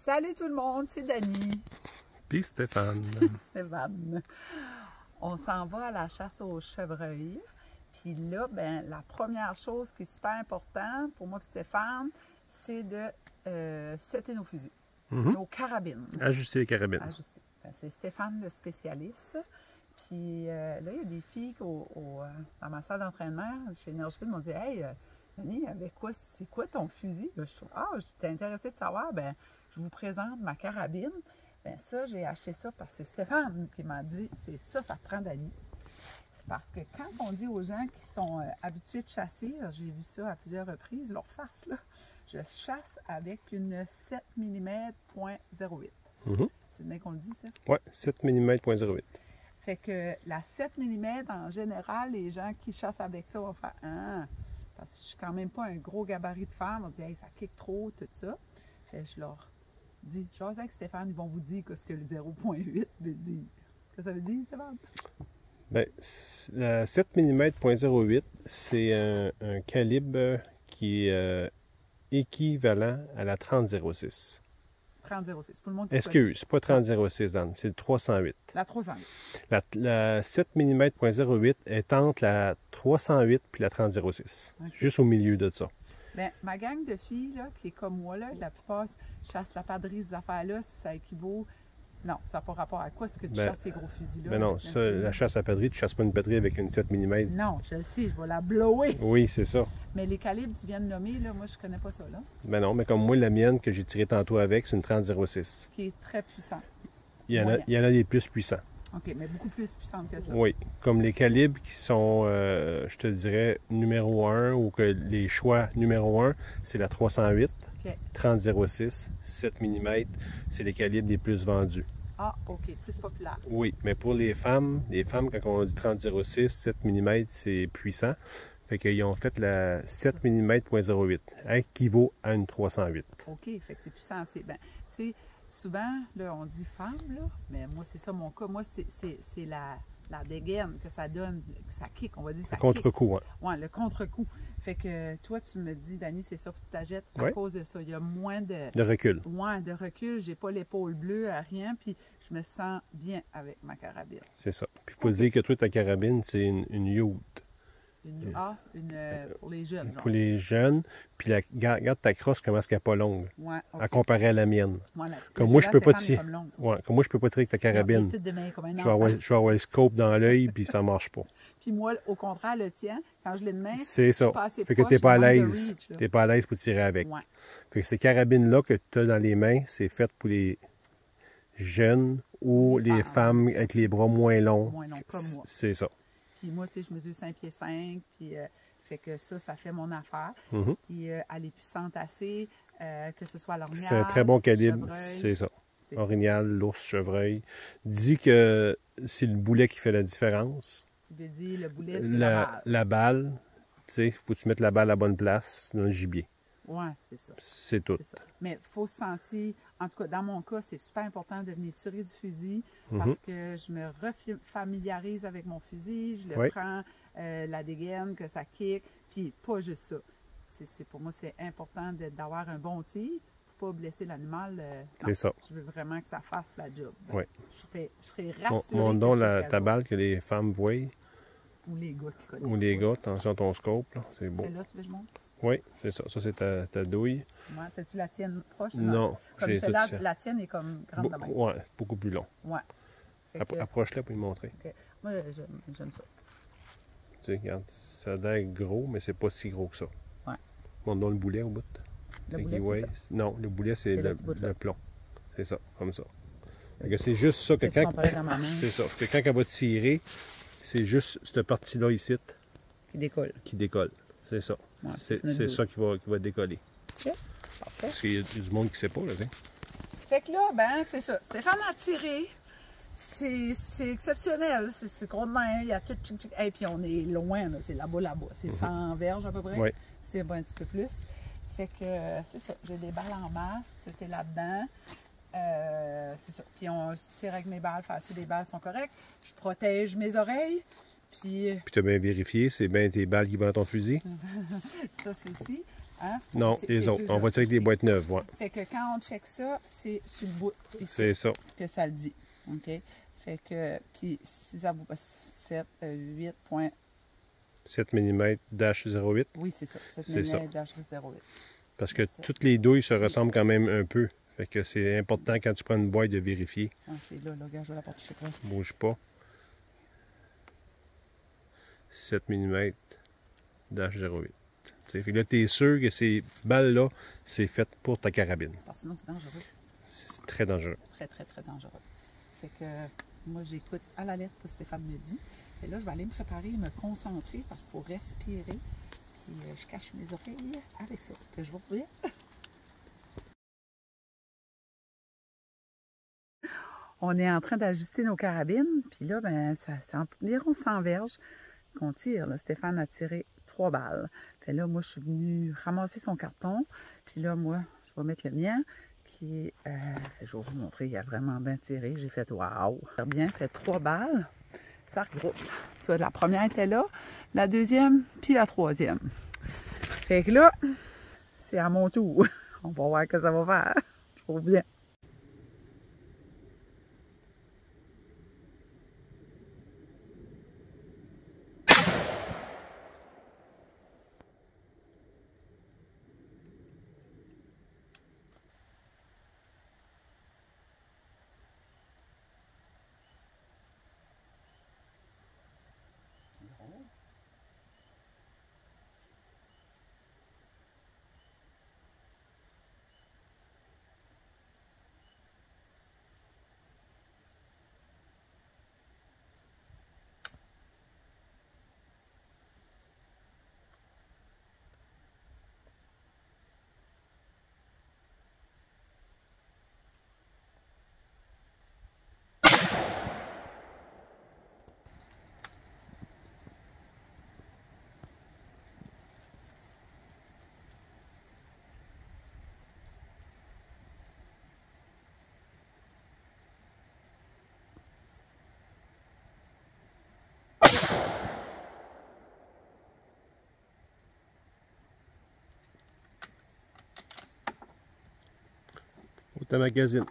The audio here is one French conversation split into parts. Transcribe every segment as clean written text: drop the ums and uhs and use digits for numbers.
Salut tout le monde, c'est Dani. Puis Stéphane. Stéphane. On s'en va à la chasse aux chevreuils. Puis là, ben, la première chose qui est super importante pour moi et Stéphane, c'est de setter nos fusils, nos carabines. Ajuster les carabines. Ajuster. Ben, c'est Stéphane le spécialiste. Puis là, il y a des filles dans ma salle d'entraînement chez Énergie m'ont dit « Hey, Dani, c'est quoi ton fusil? » Je trouve, j'étais intéressée de savoir. Ben, je vous présente ma carabine. Bien, ça, j'ai acheté ça parce que c'est Stéphane qui m'a dit « C'est ça, ça te prend Dani. » Parce que quand on dit aux gens qui sont habitués de chasser, j'ai vu ça à plusieurs reprises, leur face, là, je chasse avec une 7 mm .08. C'est bien qu'on le dit, ça? Oui, 7 mm .08. Fait que la 7 mm, en général, les gens qui chassent avec ça vont faire « Ah! » Parce que je suis quand même pas un gros gabarit de femme. On dit « Hey, ça kick trop, tout ça. » Fait que je leur dis, je sais avec Stéphane, ils vont vous dire ce que le 0.8 veut dire. Qu'est-ce que ça veut dire, Stéphane? Bien, la 7 mm .08, c'est un calibre qui est équivalent à la 30-06. 30-06, pour le monde qui Excuse, c'est pas 30-06, Dan, c'est le 308. La 308. La 7 mm .08 est entre la 308 puis la 30-06. Okay. Juste au milieu de ça. Bien, ma gang de filles, là, qui est comme moi, là, la plupart chassent la padrie, ces affaires-là, ça équivaut. Non, ça n'a pas rapport à quoi est-ce que tu chasses ces gros fusils-là? Mais non, ça, la chasse à padrie, tu ne chasses pas une padrie avec une 7 mm. Non, je le sais, je vais la blower. Oui, c'est ça. Mais les calibres que tu viens de nommer, là, moi, je ne connais pas ça, là. Mais non, mais comme moi, la mienne que j'ai tirée tantôt avec, c'est une 30-06. Qui est très puissant. Il y en a des plus puissants. OK, mais beaucoup plus puissante que ça. Oui, comme les calibres qui sont, je te dirais, numéro 1 ou que les choix numéro 1, c'est la 308, okay. 30-06, 7 mm, c'est les calibres les plus vendus. Ah, OK, plus populaire. Oui, mais pour les femmes, quand on dit 30-06, 7 mm, c'est puissant. Fait qu'ils ont fait la 7 mm .08, équivaut à une 308. OK, fait que c'est puissant. Ben, tu sais, souvent, là, on dit femme, là, mais moi, c'est ça mon cas. Moi, c'est la dégaine que ça donne, que ça kick, on va dire. Ça le contre-coup, hein? Oui, le contre-coup. Fait que toi, tu me dis, Dani, c'est ça, faut que tu t'achètes à cause de ça. Il y a moins de recul. Moins de recul. J'ai pas l'épaule bleue, rien, puis je me sens bien avec ma carabine. C'est ça. Puis il faut dire que toi, ta carabine, c'est une Youth. Pour les jeunes. Pour les jeunes. Puis regarde ta crosse, comment est-ce qu'elle n'est pas longue. Ouais, okay. À comparer à la mienne. Ouais, comme moi, je peux pas tirer. Ouais, comme moi, je peux pas tirer avec ta carabine. Je vais avoir le scope dans l'œil, puis ça marche pas. Puis moi, au contraire, le tien, quand je l'ai de main, c'est ça. Fait que tu n'es pas à l'aise. Tu n'es pas à l'aise pour tirer avec. Ouais. Fait que ces carabines-là que tu as dans les mains, c'est fait pour les jeunes ou les femmes avec les bras moins longs. Moins longs, comme moi. C'est ça. Puis moi, tu sais, je mesure 5 pieds 5, puis fait que ça fait mon affaire. Puis elle est puissante assez, que ce soit l'orignal. C'est un très bon calibre, c'est ça. Orignal, l'ours, chevreuil. Dis que c'est le boulet qui fait la différence. Tu veux dire, le boulet, c'est la balle, tu sais, il faut que tu mettes la balle à la bonne place dans le gibier. Oui, c'est ça. C'est tout. Ça. Mais il faut se sentir, en tout cas, dans mon cas, c'est super important de venir tirer du fusil parce que je me refamiliarise avec mon fusil, je le prends, la dégaine, que ça kick, puis pas juste ça. Pour moi, c'est important d'avoir un bon tir pour ne pas blesser l'animal. C'est ça. Je veux vraiment que ça fasse la job. Oui. Je serais rassurée. Montre donc ta balle que les femmes voient. Ou les gars qui connaissent. Ou les gars, attention à ton scope, c'est beau. Celle-là, tu veux que je montre? Oui, c'est ça. Ça, c'est ta douille. Ouais, t'as-tu la tienne proche? Non, j'ai tout ça. La tienne est comme grande de même. Oui, beaucoup plus long. Ouais. Approche-la pour lui montrer. Okay. Moi, j'aime ça. Tu sais, regarde, ça a l'air gros, mais c'est pas si gros que ça. Ouais. Montre donc le boulet au bout. Le boulet, c'est ça? Non, le boulet, c'est le plomb. C'est ça, comme ça. C'est juste ça que quand... C'est ça. Que quand elle va tirer, c'est juste cette partie-là ici. Qui décolle. Qui décolle. C'est ça. Ouais, c'est ça qui va décoller. OK. Parfait. Parce qu'il y a du monde qui ne sait pas, là, t'sais. Fait que là, ben, c'est ça. Stéphane a tiré. C'est exceptionnel. C'est gros de main. Il y a tout. Et puis on est loin, là. C'est là-bas. C'est 100 verges à peu près. Oui. C'est un petit peu plus. Fait que c'est ça. J'ai des balles en masse. Tout est là-dedans. C'est ça. Puis on se tire avec mes balles. Facile, les balles sont correctes. Je protège mes oreilles. Puis tu as bien vérifié, c'est bien tes balles qui vont dans ton fusil? ça, c'est aussi. Hein? Non, les autres. On va tirer avec des boîtes neuves, ouais. Fait que quand on check ça, c'est sur le bout C'est ça. que ça le dit. OK? Fait que, puis si ça vous passe 7, 8 points. 7 mm-08. Oui, c'est ça. 7 C'est ça. mm-08. Parce que toutes les douilles se ressemblent quand même un peu. Fait que c'est important quand tu prends une boîte de vérifier. Ah, c'est là, gars, je vais la porter chez toi. Bouge pas. 7 mm-08. Fait que là, tu es sûr que ces balles-là, c'est fait pour ta carabine. Parce que sinon, c'est dangereux. C'est très dangereux. Très, très, très dangereux. Fait que moi, j'écoute à la lettre ce que Stéphane me dit. Et là, je vais aller me préparer, me concentrer parce qu'il faut respirer. Puis je cache mes oreilles avec ça. Que je vous reviens. On est en train d'ajuster nos carabines. Puis là, ben, c'est environ 100 verges qu'on tire. Là. Stéphane a tiré 3 balles. Puis là, moi, je suis venue ramasser son carton. Puis là, moi, je vais mettre le mien. Qui est, je vais vous montrer, il a vraiment bien tiré. J'ai fait waouh! Bien, fait 3 balles. Ça regroupe. Tu vois, la première était là, la deuxième, puis la troisième. Fait que là, c'est à mon tour. On va voir ce que ça va faire. Je trouve bien. Ou ta magazine.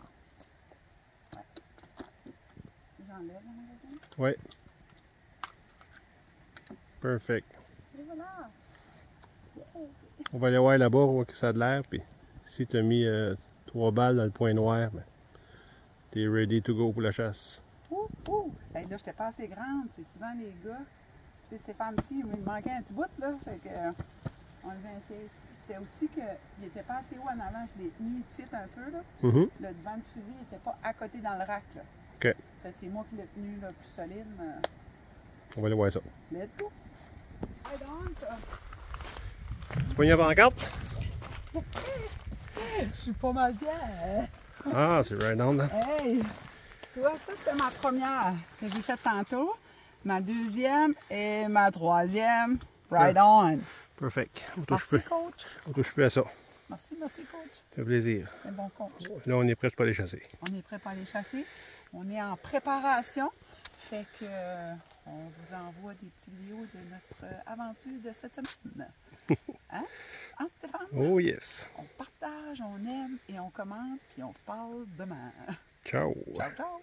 J'enlève la magazine. Oui. Perfect. Et voilà. On va aller voir là-bas, on voit que ça a de l'air. Puis si tu as mis 3 balles dans le point noir, ben, tu es ready to go pour la chasse. Hey, là, j'étais pas assez grande. C'est souvent les gars. Tu sais, Stéphane petit, il me manquait un petit bout, là. Fait que, on le vient essayer. C'était aussi qu'il n'était pas assez haut en avant. Je l'ai tenu ici un peu, là. Le devant du fusil, il n'était pas à côté dans le rack, là. OK. C'est moi qui l'ai tenu, là, plus solide. On va aller voir ça. Let's go! Right on, ça. Tu pognes avant la carte? Je suis pas mal fière. Ah, c'est right on, là. Hey! Tu vois, ça, c'était ma première que j'ai faite tantôt. Ma deuxième et ma troisième. Right on! Perfect. Merci, coach. On touche plus à ça. Merci, coach. Ça fait plaisir. C'est bon, coach. Là, on est prêt pour aller chasser. On est prêt pour aller chasser. On est en préparation. Fait que on vous envoie des petites vidéos de notre aventure de cette semaine. Hein? Hein, Stéphane? Oh yes. On partage, on aime et on commente, puis on se parle demain. Ciao. Ciao, ciao.